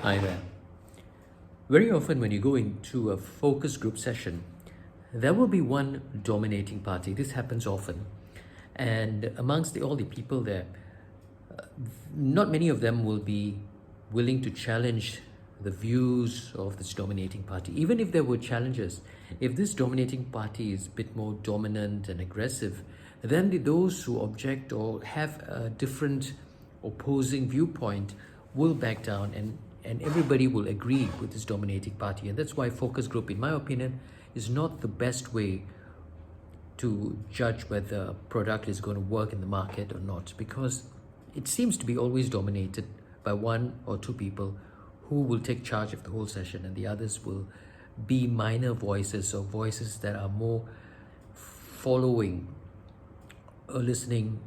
Hi there. Very often, when you go into a focus group session, there will be one dominating party. This happens often. And amongst all the people there, not many of them will be willing to challenge the views of this dominating party. Even if there were challenges, if this dominating party is a bit more dominant and aggressive, then those who object or have a different opposing viewpoint will back down, and everybody will agree with this dominating party. And that's why focus group, in my opinion, is not the best way to judge whether a product is going to work in the market or not, because it seems to be always dominated by one or two people who will take charge of the whole session, and the others will be minor voices or voices that are more following or listening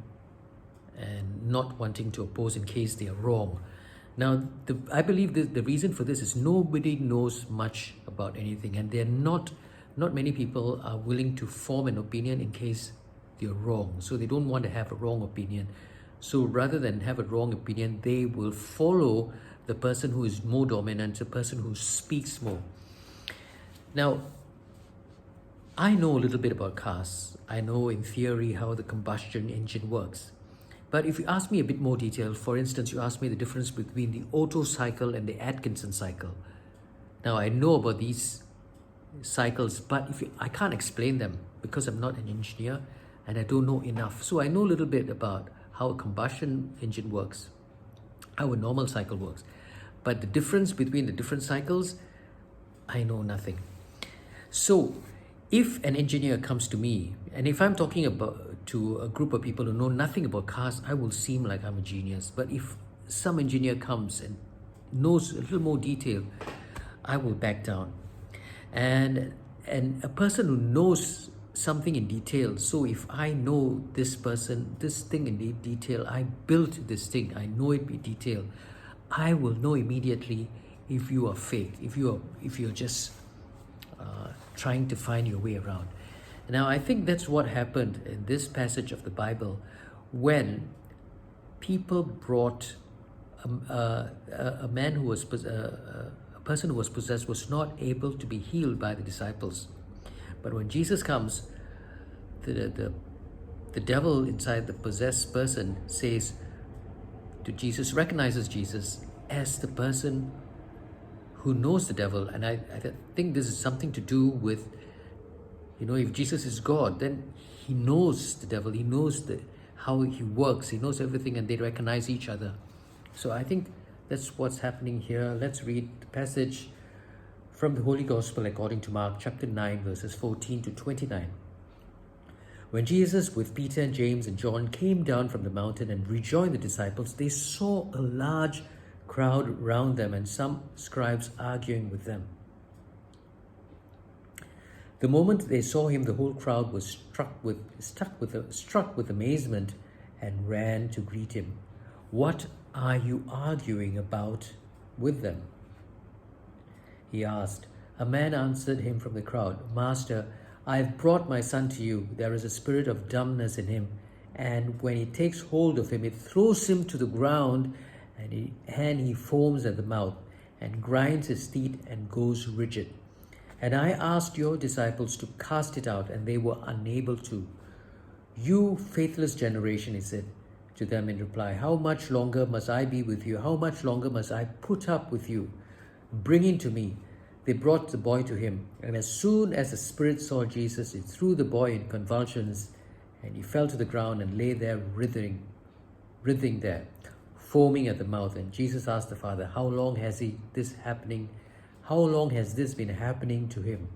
and not wanting to oppose in case they are wrong. Now, I believe the reason for this is nobody knows much about anything, and not many people are willing to form an opinion in case they're wrong. So they don't want to have a wrong opinion. So rather than have a wrong opinion, they will follow the person who is more dominant, the person who speaks more. Now, I know a little bit about cars. I know in theory how the combustion engine works. But if you ask me a bit more detail, for instance, you ask me the difference between the Otto cycle and the Atkinson cycle. Now, I know about these cycles, but I can't explain them because I'm not an engineer and I don't know enough. So I know a little bit about how a combustion engine works, how a normal cycle works. But the difference between the different cycles, I know nothing. So if an engineer comes to me, and if I'm talking about to a group of people who know nothing about cars, I will seem like I'm a genius. But if some engineer comes and knows a little more detail, I will back down. And a person who knows something in detail, so if I know this thing in detail, I built this thing, I know it in detail, I will know immediately if you are fake, if you're just trying to find your way around. Now, I think that's what happened in this passage of the Bible when people brought a man who was a person who was possessed was not able to be healed by the disciples. But when Jesus comes, the devil inside the possessed person says to Jesus, recognizes Jesus as the person who knows the devil. And I think this is something to do with, if Jesus is God, then he knows the devil, he knows how he works, he knows everything, and they recognize each other. So I think that's what's happening here. Let's read the passage from the Holy Gospel according to Mark chapter 9, verses 14 to 29. When Jesus, with Peter and James and John, came down from the mountain and rejoined the disciples, they saw a large crowd round them and some scribes arguing with them. The moment they saw him, the whole crowd was struck with amazement and ran to greet him. "What are you arguing about with them?" he asked. A man answered him from the crowd, "Master, I have brought my son to you. There is a spirit of dumbness in him, and when it takes hold of him, it throws him to the ground, and he foams at the mouth and grinds his teeth and goes rigid. And I asked your disciples to cast it out, and they were unable to." "You faithless generation," he said to them in reply, "how much longer must I be with you? How much longer must I put up with you? Bring him to me." They brought the boy to him, and as soon as the spirit saw Jesus, it threw the boy in convulsions, and he fell to the ground and lay there writhing there, foaming at the mouth. And Jesus asked the father, "How long has this been happening to him?"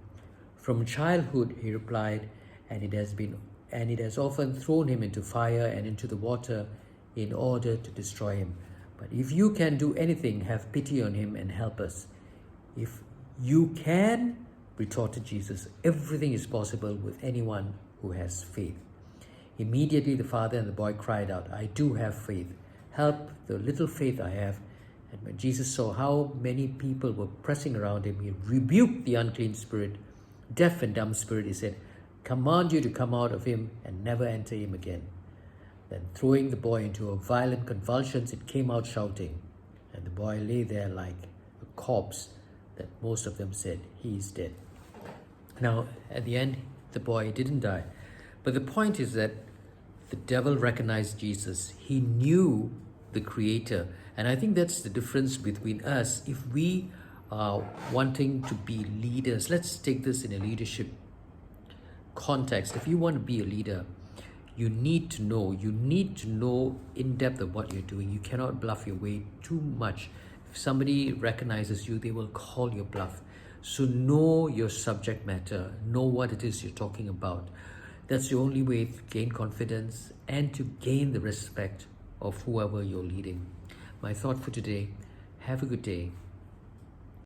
"From childhood," he replied, and it has often thrown him into fire and into the water in order to destroy him. But if you can do anything, have pity on him and help us." "If you can," retorted Jesus, "everything is possible with anyone who has faith." Immediately the father and the boy cried out, "I do have faith. Help the little faith I have." And when Jesus saw how many people were pressing around him, he rebuked the unclean spirit. "Deaf and dumb spirit," he said, "command you to come out of him and never enter him again." Then throwing the boy into a violent convulsions, it came out shouting, and the boy lay there like corpse that most of them said he is dead. Now, at the end, the boy didn't die. But the point is that the devil recognized Jesus. He knew the Creator. And I think that's the difference between us. If we are wanting to be leaders, let's take this in a leadership context. If you want to be a leader, you need to know in depth of what you're doing. You cannot bluff your way too much. If somebody recognizes you, they will call your bluff. So know your subject matter, know what it is you're talking about. That's the only way to gain confidence and to gain the respect of whoever you're leading. My thought for today, have a good day.